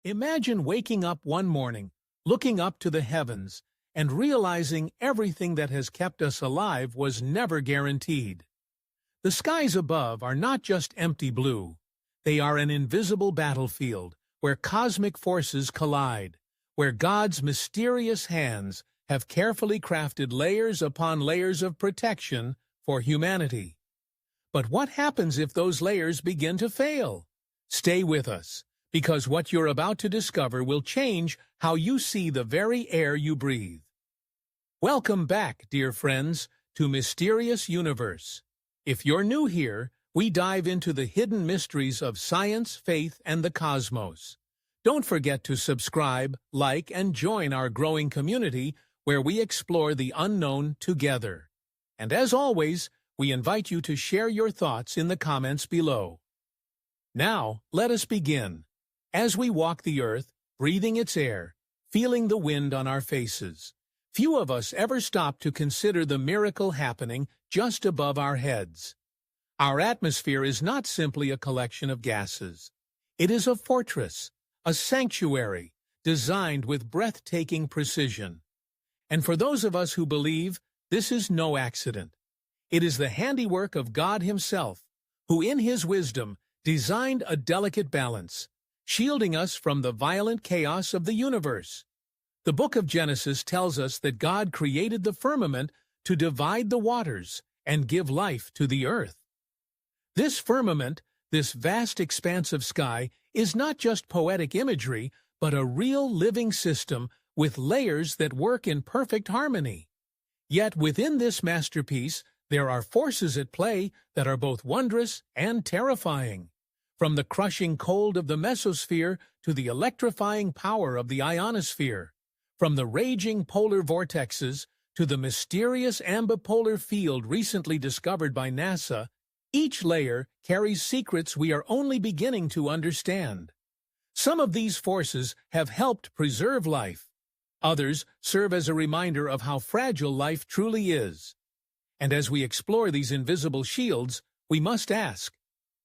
Imagine waking up one morning, looking up to the heavens, and realizing everything that has kept us alive was never guaranteed. The skies above are not just empty blue. They are an invisible battlefield where cosmic forces collide, where God's mysterious hands have carefully crafted layers upon layers of protection for humanity. But what happens if those layers begin to fail? Stay with us, because what you're about to discover will change how you see the very air you breathe. Welcome back, dear friends, to Mysterious Universe. If you're new here, we dive into the hidden mysteries of science, faith, and the cosmos. Don't forget to subscribe, like, and join our growing community where we explore the unknown together. And as always, we invite you to share your thoughts in the comments below. Now, let us begin. As we walk the earth, breathing its air, feeling the wind on our faces, few of us ever stop to consider the miracle happening just above our heads. Our atmosphere is not simply a collection of gases. It is a fortress, a sanctuary, designed with breathtaking precision. And for those of us who believe, this is no accident. It is the handiwork of God Himself, who in His wisdom designed a delicate balance, shielding us from the violent chaos of the universe. The book of Genesis tells us that God created the firmament to divide the waters and give life to the earth. This firmament, this vast expanse of sky, is not just poetic imagery, but a real living system with layers that work in perfect harmony. Yet within this masterpiece, there are forces at play that are both wondrous and terrifying. From the crushing cold of the mesosphere to the electrifying power of the ionosphere, from the raging polar vortexes to the mysterious ambipolar field recently discovered by NASA, each layer carries secrets we are only beginning to understand. Some of these forces have helped preserve life. Others serve as a reminder of how fragile life truly is. And as we explore these invisible shields, we must ask,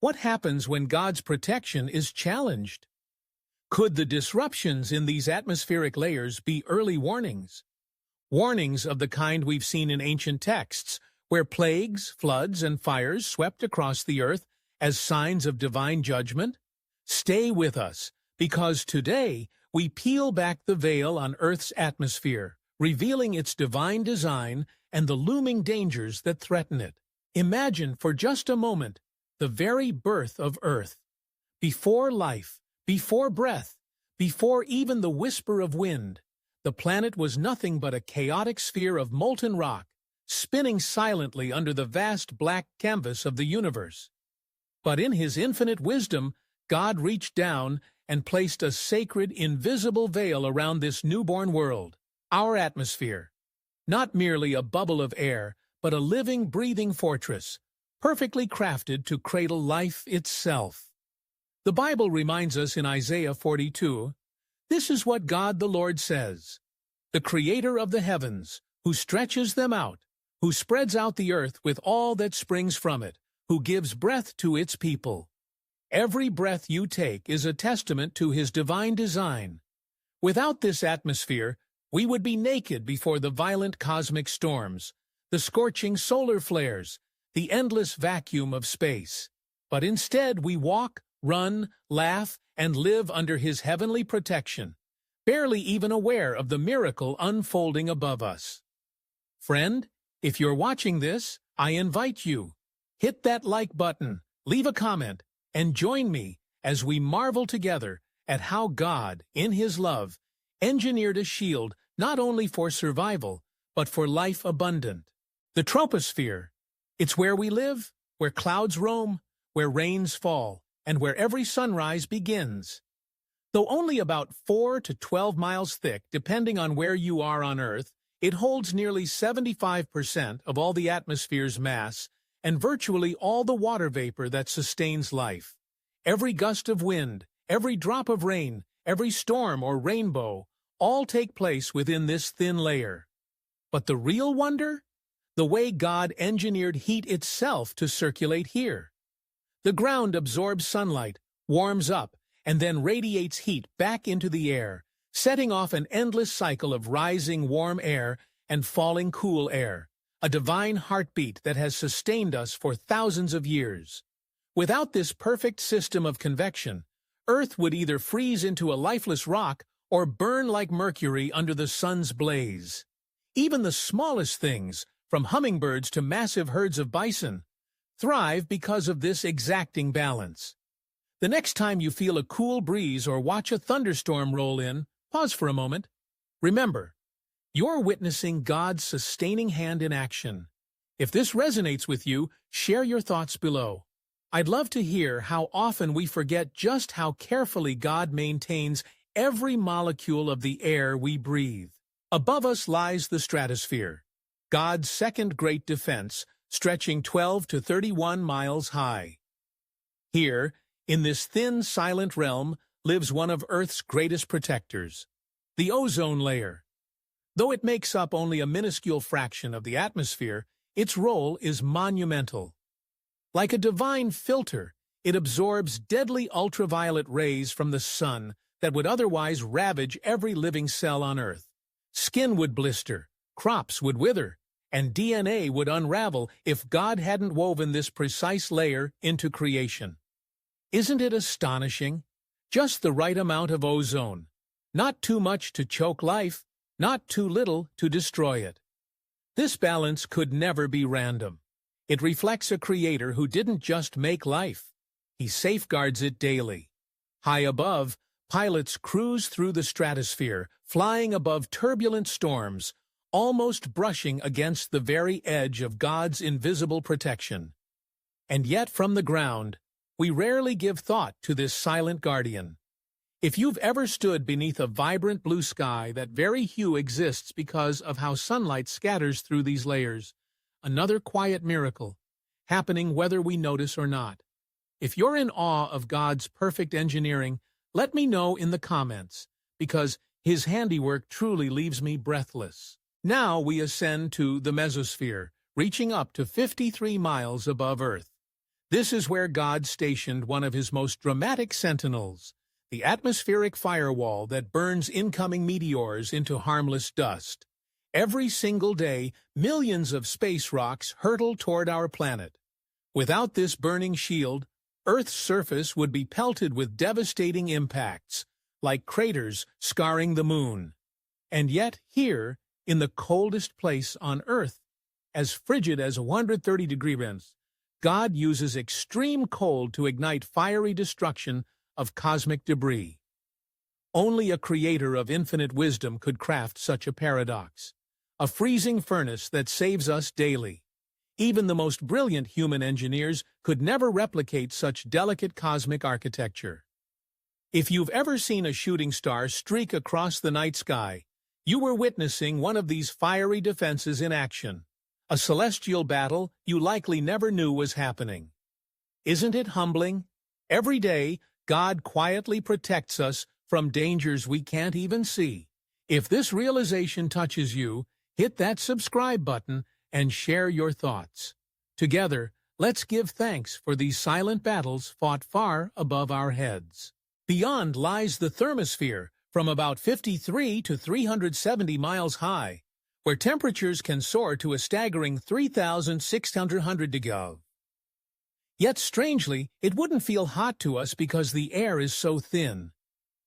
what happens when God's protection is challenged? Could the disruptions in these atmospheric layers be early warnings? Warnings of the kind we've seen in ancient texts, where plagues, floods, and fires swept across the earth as signs of divine judgment? Stay with us, because today we peel back the veil on Earth's atmosphere, revealing its divine design and the looming dangers that threaten it. Imagine for just a moment the very birth of Earth. Before life, before breath, before even the whisper of wind, the planet was nothing but a chaotic sphere of molten rock, spinning silently under the vast black canvas of the universe. But in His infinite wisdom, God reached down and placed a sacred, invisible veil around this newborn world, our atmosphere. Not merely a bubble of air, but a living, breathing fortress, perfectly crafted to cradle life itself. The Bible reminds us in Isaiah 42, "This is what God the Lord says, the Creator of the heavens, who stretches them out, who spreads out the earth with all that springs from it, who gives breath to its people. Every breath you take is a testament to His divine design. Without this atmosphere, we would be naked before the violent cosmic storms, the scorching solar flares, the endless vacuum of space. But instead we walk, run, laugh, and live under His heavenly protection, barely even aware of the miracle unfolding above us." Friend, if you're watching this, I invite you. Hit that like button, leave a comment, and join me as we marvel together at how God, in His love, engineered a shield not only for survival, but for life abundant. The troposphere. It's where we live, where clouds roam, where rains fall, and where every sunrise begins. Though only about 4 to 12 miles thick, depending on where you are on Earth, it holds nearly 75% of all the atmosphere's mass and virtually all the water vapor that sustains life. Every gust of wind, every drop of rain, every storm or rainbow, all take place within this thin layer. But the real wonder? The way God engineered heat itself to circulate here. The ground absorbs sunlight, warms up, and then radiates heat back into the air, setting off an endless cycle of rising warm air and falling cool air, a divine heartbeat that has sustained us for thousands of years. Without this perfect system of convection, Earth would either freeze into a lifeless rock or burn like mercury under the sun's blaze. Even the smallest things, from hummingbirds to massive herds of bison, thrive because of this exacting balance. The next time you feel a cool breeze or watch a thunderstorm roll in, pause for a moment. Remember, you're witnessing God's sustaining hand in action. If this resonates with you, share your thoughts below. I'd love to hear how often we forget just how carefully God maintains every molecule of the air we breathe. Above us lies the stratosphere, God's second great defense, stretching 12 to 31 miles high. Here, in this thin, silent realm, lives one of Earth's greatest protectors, the ozone layer. Though it makes up only a minuscule fraction of the atmosphere, its role is monumental. Like a divine filter, it absorbs deadly ultraviolet rays from the sun that would otherwise ravage every living cell on Earth. Skin would blister, crops would wither, and DNA would unravel if God hadn't woven this precise layer into creation. Isn't it astonishing? Just the right amount of ozone. Not too much to choke life, not too little to destroy it. This balance could never be random. It reflects a creator who didn't just make life. He safeguards it daily. High above, pilots cruise through the stratosphere, flying above turbulent storms, almost brushing against the very edge of God's invisible protection. And yet from the ground, we rarely give thought to this silent guardian. If you've ever stood beneath a vibrant blue sky, that very hue exists because of how sunlight scatters through these layers. Another quiet miracle, happening whether we notice or not. If you're in awe of God's perfect engineering, let me know in the comments, because His handiwork truly leaves me breathless. Now we ascend to the mesosphere, reaching up to 53 miles above Earth. This is where God stationed one of His most dramatic sentinels, the atmospheric firewall that burns incoming meteors into harmless dust. Every single day, millions of space rocks hurtle toward our planet. Without this burning shield, Earth's surface would be pelted with devastating impacts, like craters scarring the moon. And yet here, in the coldest place on Earth, as frigid as 130 degree Celsius, God uses extreme cold to ignite fiery destruction of cosmic debris. Only a creator of infinite wisdom could craft such a paradox. A freezing furnace that saves us daily. Even the most brilliant human engineers could never replicate such delicate cosmic architecture. If you've ever seen a shooting star streak across the night sky, you were witnessing one of these fiery defenses in action. A celestial battle you likely never knew was happening. Isn't it humbling? Every day, God quietly protects us from dangers we can't even see. If this realization touches you, hit that subscribe button and share your thoughts. Together, let's give thanks for these silent battles fought far above our heads. Beyond lies the thermosphere, from about 53 to 370 miles high, where temperatures can soar to a staggering 3,600 degrees. Yet strangely, it wouldn't feel hot to us because the air is so thin.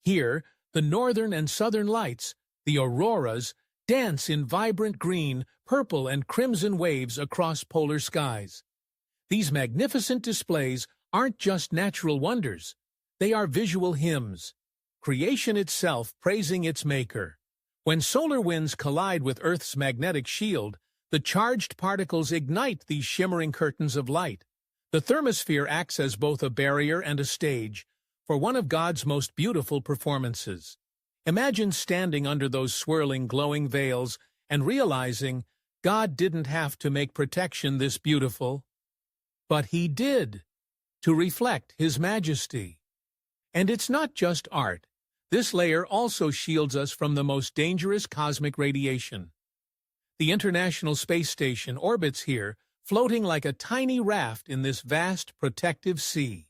Here, the northern and southern lights, the auroras, dance in vibrant green, purple, and crimson waves across polar skies. These magnificent displays aren't just natural wonders. They are visual hymns, creation itself praising its maker. When solar winds collide with Earth's magnetic shield, the charged particles ignite these shimmering curtains of light. The thermosphere acts as both a barrier and a stage for one of God's most beautiful performances. Imagine standing under those swirling, glowing veils and realizing God didn't have to make protection this beautiful, but He did, to reflect His majesty. And it's not just art. This layer also shields us from the most dangerous cosmic radiation. The International Space Station orbits here, floating like a tiny raft in this vast protective sea.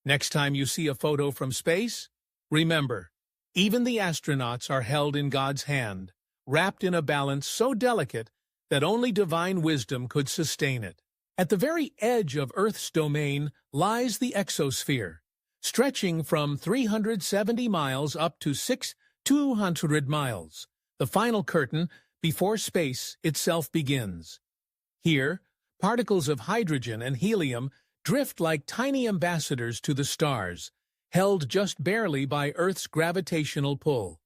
Next time you see a photo from space, remember, even the astronauts are held in God's hand, wrapped in a balance so delicate that only divine wisdom could sustain it. At the very edge of Earth's domain lies the exosphere, stretching from 370 miles up to 200 miles, the final curtain before space itself begins. Here, particles of hydrogen and helium drift like tiny ambassadors to the stars, held just barely by Earth's gravitational pull.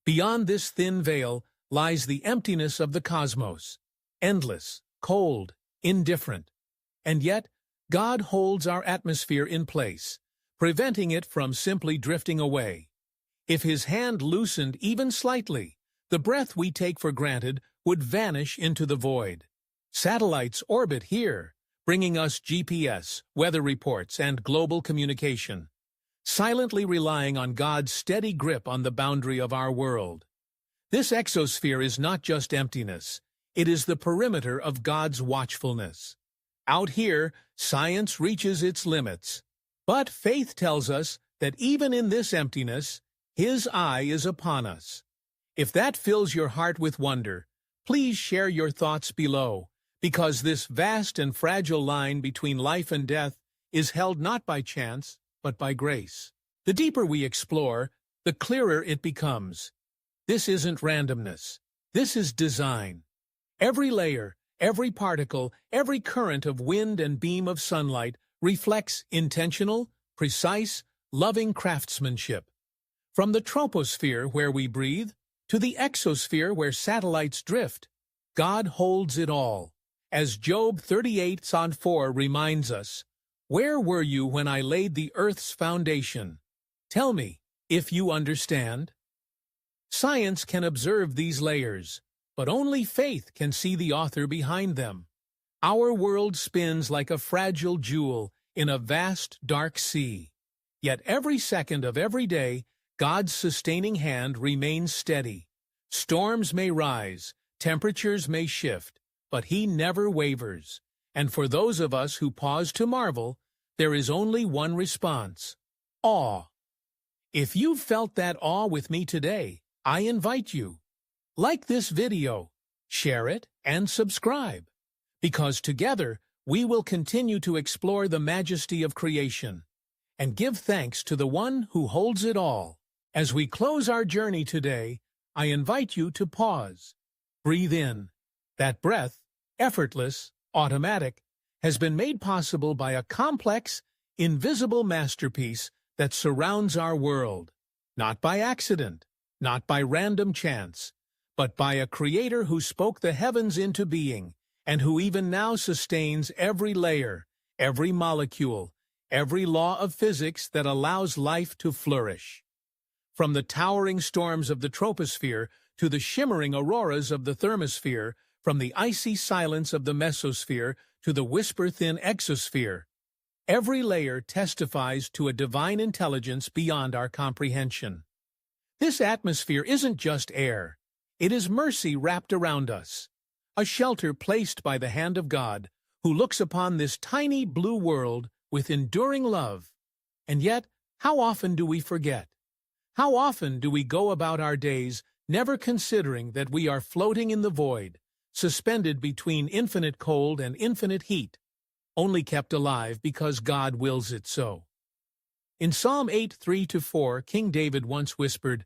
Beyond this thin veil lies the emptiness of the cosmos, endless, cold, indifferent. And yet, God holds our atmosphere in place, preventing it from simply drifting away. If His hand loosened even slightly, the breath we take for granted would vanish into the void. Satellites orbit here, bringing us GPS, weather reports, and global communication, silently relying on God's steady grip on the boundary of our world. This exosphere is not just emptiness, it is the perimeter of God's watchfulness. Out here, science reaches its limits. But faith tells us that even in this emptiness, His eye is upon us. If that fills your heart with wonder, please share your thoughts below, because this vast and fragile line between life and death is held not by chance, but by grace. The deeper we explore, the clearer it becomes. This isn't randomness. This is design. Every layer, every particle, every current of wind and beam of sunlight reflects intentional, precise, loving craftsmanship. From the troposphere where we breathe, to the exosphere where satellites drift, God holds it all. As Job 38:4 reminds us, "Where were you when I laid the earth's foundation? Tell me, if you understand." Science can observe these layers, but only faith can see the author behind them. Our world spins like a fragile jewel in a vast, dark sea. Yet every second of every day, God's sustaining hand remains steady. Storms may rise, temperatures may shift, but He never wavers. And for those of us who pause to marvel, there is only one response: awe. If you've felt that awe with me today, I invite you. Like this video, share it, and subscribe, because together we will continue to explore the majesty of creation and give thanks to the One who holds it all. As we close our journey today, I invite you to pause. Breathe in. That breath, effortless, automatic, has been made possible by a complex, invisible masterpiece that surrounds our world, not by accident, not by random chance, but by a Creator who spoke the heavens into being, and who even now sustains every layer, every molecule, every law of physics that allows life to flourish. From the towering storms of the troposphere to the shimmering auroras of the thermosphere, from the icy silence of the mesosphere to the whisper-thin exosphere, every layer testifies to a divine intelligence beyond our comprehension. This atmosphere isn't just air. It is mercy wrapped around us, a shelter placed by the hand of God, who looks upon this tiny blue world with enduring love. And yet, how often do we forget? How often do we go about our days never considering that we are floating in the void, suspended between infinite cold and infinite heat, only kept alive because God wills it so? In Psalm 8:3-4, King David once whispered,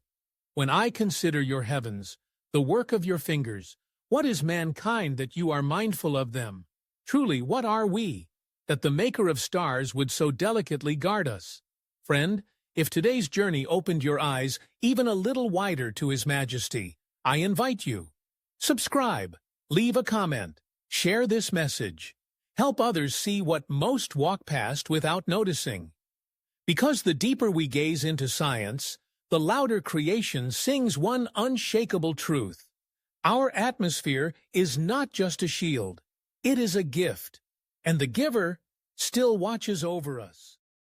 "When I consider your heavens, the work of your fingers, what is mankind that you are mindful of them? Truly, what are we, that the Maker of stars would so delicately guard us?" Friend, if today's journey opened your eyes even a little wider to His majesty, I invite you. Subscribe, leave a comment, share this message. Help others see what most walk past without noticing. Because the deeper we gaze into science, the louder creation sings one unshakable truth. Our atmosphere is not just a shield, it is a gift, and the giver still watches over us.